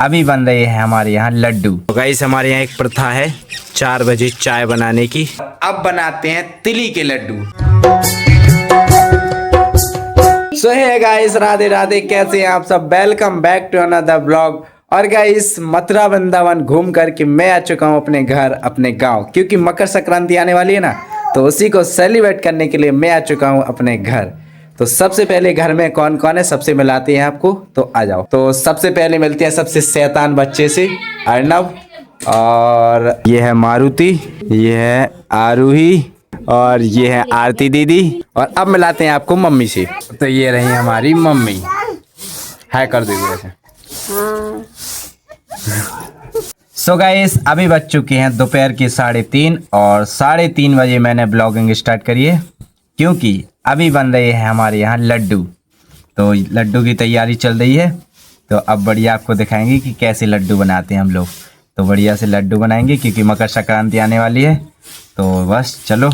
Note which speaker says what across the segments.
Speaker 1: अभी बन रहे हैं हमारे यहाँ लड्डू। तो गाइस हमारे यहाँ एक प्रथा है 4 बजे चाय बनाने की। अब बनाते हैं तिली के laddoo. So hey guys, Radhe Radhe, कैसे हैं आप सब। Welcome back to another blog. और गाइस मथुरा वृंदावन घूम करके मैं आ चुका हूँ अपने घर, अपने गांव, क्योंकि मकर संक्रांति आने वाली है ना, तो उसी को सेलिब्रेट करने के लिए मैं आ चुका हूँ अपने घर। तो सबसे पहले घर में कौन कौन है सबसे मिलाते हैं आपको, तो आ जाओ। तो सबसे पहले मिलते हैं सबसे शैतान बच्चे से, अर्नव, और ये है मारुति, ये है आरूही, और ये है आरती दीदी। और अब मिलाते हैं आपको मम्मी से। तो ये रही हमारी मम्मी। हाय कर दो वैसे। सो गाइस अभी बज चुके हैं दोपहर के 3:30 और 3:30 बजे मैंने ब्लॉगिंग स्टार्ट करी है, क्योंकि अभी बन रहे हैं हमारे यहाँ लड्डू। तो लड्डू की तैयारी चल रही है। तो अब बढ़िया आपको दिखाएंगे कि कैसे लड्डू बनाते हैं हम लोग। तो बढ़िया से लड्डू बनाएंगे क्योंकि मकर संक्रांति आने वाली है। तो बस चलो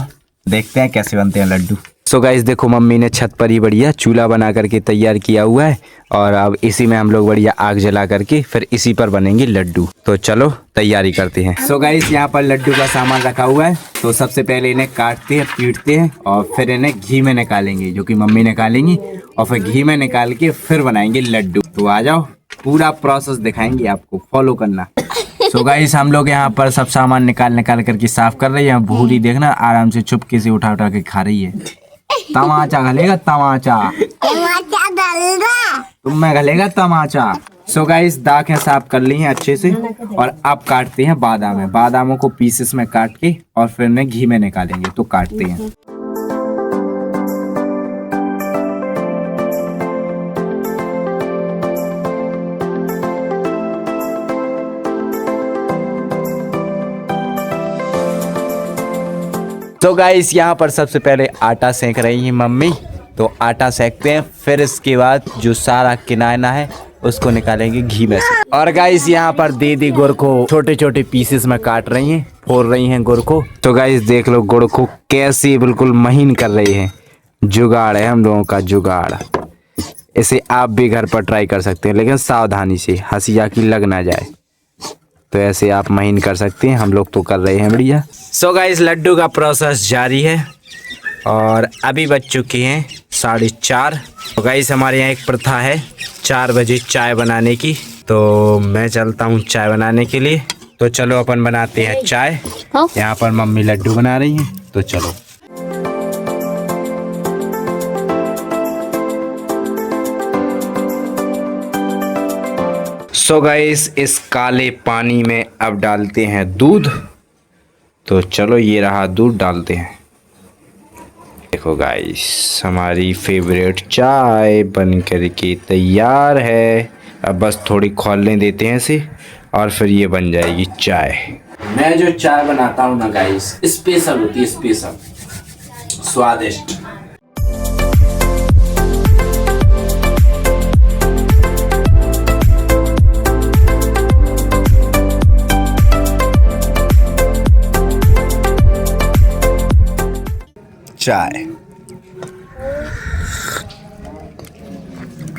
Speaker 1: देखते हैं कैसे बनते हैं लड्डू। सो गाइस देखो, मम्मी ने छत पर ही बढ़िया चूल्हा बना करके तैयार किया हुआ है, और अब इसी में हम लोग बढ़िया आग जला करके फिर इसी पर बनेंगे लड्डू। तो चलो तैयारी करते हैं। सो गाइस यहाँ पर लड्डू का सामान रखा हुआ है। तो सबसे पहले इन्हें काटते हैं, पीटते हैं, और फिर इन्हें घी में निकालेंगे, जो कि मम्मी निकालेंगी, और फिर घी में निकाल के फिर बनाएंगे लड्डू। तो आ जाओ, पूरा प्रोसेस दिखाएंगे आपको, फॉलो करना। सो गाइस हम लोग यहाँ पर सब सामान निकाल करके साफ कर रहे हैं। भूरी देखना आराम से चुपके से उठा के खा रही है। तमाचा घलेगा, तमाचा तुम में घलेगा तमाचा। सो गाइस दाखें साफ कर ली हैं अच्छे से, और अब काटते हैं बादाम। बादामों को पीसेस में काट के और फिर इन्हें घी में निकालेंगे। तो काटते हैं। तो गाइस यहाँ पर सबसे पहले आटा सेक रही है मम्मी। तो आटा सेकते हैं, फिर इसके बाद जो सारा किनारा है उसको निकालेंगे घी में से। और गाइस यहाँ पर दीदी गुड़ को छोटे छोटे पीसेस में काट रही हैं, फोड़ रही हैं गुड़ को। तो गाइस देख लो गुड़ को कैसे बिल्कुल महीन कर रही है। जुगाड़ है हम लोगों का, जुगाड़। इसे आप भी घर पर ट्राई कर सकते हैं, लेकिन सावधानी से, हंसिया की लग ना जाए। तो ऐसे आप महीन कर सकते हैं, हम लोग तो कर रहे हैं बढ़िया। सो गाइस लड्डू का प्रोसेस जारी है, और अभी बज चुके हैं 4:30। तो गाइस हमारे यहाँ एक प्रथा है 4 बजे चाय बनाने की। तो मैं चलता हूँ चाय बनाने के लिए। तो चलो अपन बनाते हैं चाय। यहाँ पर मम्मी लड्डू बना रही हैं, तो चलो। सो गाइस इस काले पानी में अब डालते हैं दूध। तो चलो ये रहा दूध, डालते हैं। देखो गाइस हमारी फेवरेट चाय बन करके तैयार है। अब बस थोड़ी खौलने देते हैं इसे, और फिर ये बन जाएगी चाय। मैं जो चाय बनाता हूँ ना गाइस, स्पेशल होती है, स्पेशल, स्वादिष्ट। चाय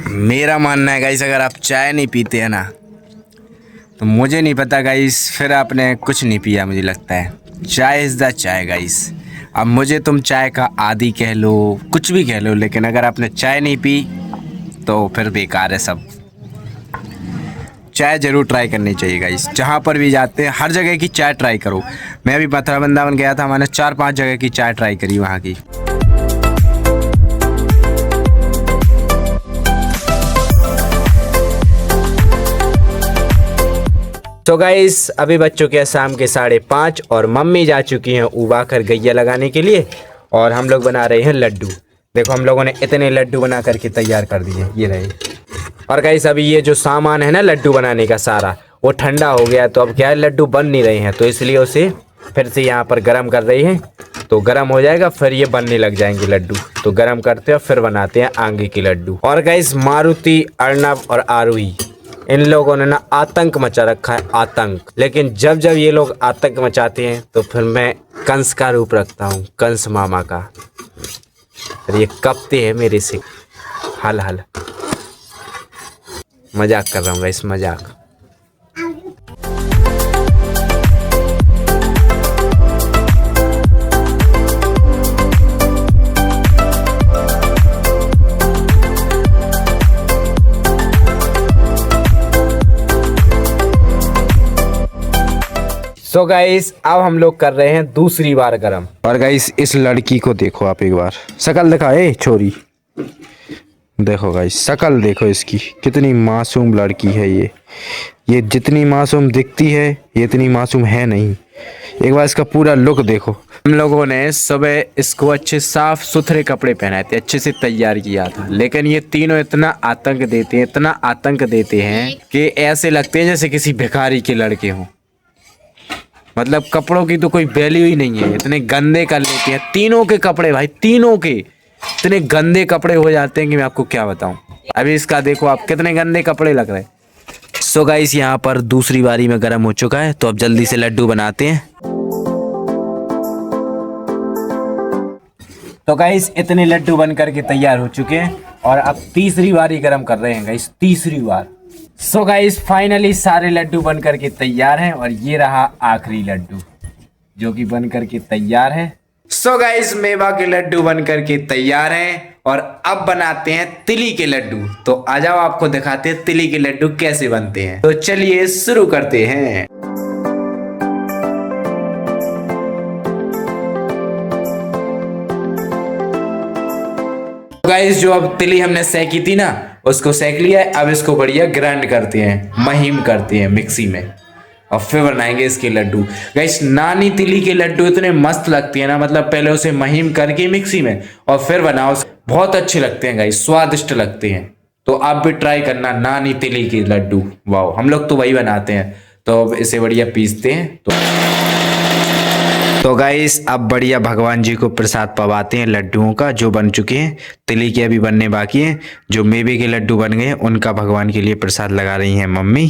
Speaker 1: मेरा मानना है गाइस, अगर आप चाय नहीं पीते हैं ना, तो मुझे नहीं पता गाइस, फिर आपने कुछ नहीं पिया मुझे लगता है। चाय इज़ द चाय गाइस। अब मुझे तुम चाय का आदी कह लो, कुछ भी कह लो, लेकिन अगर आपने चाय नहीं पी तो फिर बेकार है सब। चाय ज़रूर ट्राई करनी चाहिए गाइस। जहाँ पर भी जाते हैं हर जगह की चाय ट्राई करो। मैं अभी मथुरा वृंदावन गया था, मैंने 4-5 जगह की चाय ट्राई करी वहाँ की। तो गाइस अभी बज चुके हैं शाम के 5:30, और मम्मी जा चुकी हैं उबा कर गैया लगाने के लिए, और हम लोग बना रहे हैं लड्डू। देखो हम लोगों ने इतने लड्डू बना करके तैयार कर दिए, ये रहे। और गाइस अभी ये जो सामान है ना लड्डू बनाने का सारा, वो ठंडा हो गया। तो अब क्या है, लड्डू बन नहीं रहे हैं, तो इसलिए उसे फिर से यहाँ पर गर्म कर रही हैं। तो गर्म हो जाएगा फिर ये बनने लग जाएंगे लड्डू। तो गर्म करते हैं फिर बनाते हैं आगे के लड्डू। और गाइस मारुति, अर्नव और आरूही, इन लोगों ने ना आतंक मचा रखा है, आतंक। लेकिन जब जब ये लोग आतंक मचाते हैं तो फिर मैं कंस का रूप रखता हूँ, कंस मामा का। फिर ये कपते हैं मेरे से, हल हल। मजाक कर रहा हूँ गाइस, मजाक। सो गाइस अब हम लोग कर रहे हैं दूसरी बार गरम। और गाइस इस लड़की को देखो आप एक बार, शकल दिखाए छोरी, देखो गाइस शकल देखो इसकी, कितनी मासूम लड़की है ये जितनी मासूम दिखती है ये इतनी मासूम है नहीं। एक बार इसका पूरा लुक देखो। हम लोगों ने सुबह इसको अच्छे साफ सुथरे कपड़े पहनाए थे, अच्छे से तैयार किया था, लेकिन ये तीनों इतना आतंक देते हैं, इतना आतंक देते हैं कि ऐसे लगते हैं जैसे किसी भिखारी के लड़के हों। मतलब कपड़ों की तो कोई वैल्यू ही नहीं है, इतने गंदे कर लेते हैं तीनों के कपड़े भाई, तीनों के इतने गंदे कपड़े हो जाते हैं कि मैं आपको क्या बताऊं। अभी इसका देखो आप कितने गंदे कपड़े लग रहे हैं। सो गाइस यहाँ पर दूसरी बारी में गर्म हो चुका है, तो अब जल्दी से लड्डू बनाते हैं। तो गाइस इतने लड्डू बन करके तैयार हो चुके हैं और अब तीसरी बारी गर्म कर रहे हैं गाइस, तीसरी बार। सो गाइस फाइनली सारे लड्डू बन करके तैयार हैं और ये रहा आखिरी लड्डू जो कि बन करके तैयार है। सो गाइस मेवा के लड्डू बन करके तैयार हैं और अब बनाते हैं तिली के लड्डू। तो आ जाओ आपको दिखाते हैं तिली के लड्डू कैसे बनते हैं। तो चलिए शुरू करते हैं। गाइस जो अब तिली हमने सेकी थी ना, उसको सेक लिया है। अब इसको बढ़िया ग्राइंड करते हैं, महीन करते हैं मिक्सी में और फिर बनाएंगे इसके लड्डू। गाइस नानी तिली के लड्डू इतने मस्त लगते हैं ना, मतलब पहले उसे महीन करके मिक्सी में और फिर बनाओ, बहुत अच्छे लगते हैं गाइस, स्वादिष्ट लगते हैं। तो आप भी ट्राई करना नानी तिली के लड्डू। वाओ, हम लोग तो वही बनाते हैं। तो अब इसे बढ़िया पीसते हैं। तो गाइस अब बढ़िया भगवान जी को प्रसाद पवाते हैं लड्डुओं का जो बन चुके हैं। तिली के अभी बनने बाकी हैं। जो मेवे के लड्डू बन गए हैं उनका भगवान के लिए प्रसाद लगा रही हैं मम्मी।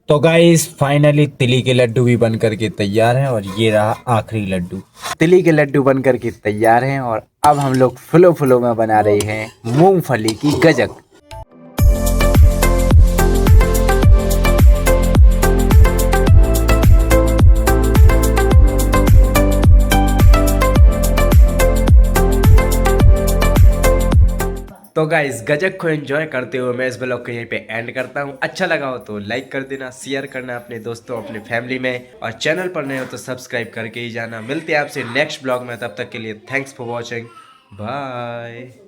Speaker 1: तो गाइस फाइनली तिली के लड्डू भी बन करके तैयार हैं और ये रहा आखिरी लड्डू। तिली के लड्डू बन करके तैयार हैं और अब हम लोग फुलो फुलो में बना रहे हैं मूंगफली की गजक। तो गाइस गजक को एंजॉय करते हुए मैं इस ब्लॉग को यहीं पे एंड करता हूँ। अच्छा लगा हो तो लाइक कर देना, शेयर करना अपने दोस्तों अपने फैमिली में, और चैनल पर नए हो तो सब्सक्राइब करके ही जाना। मिलते हैं आपसे नेक्स्ट ब्लॉग में, तब तक के लिए थैंक्स फॉर वॉचिंग, बाय।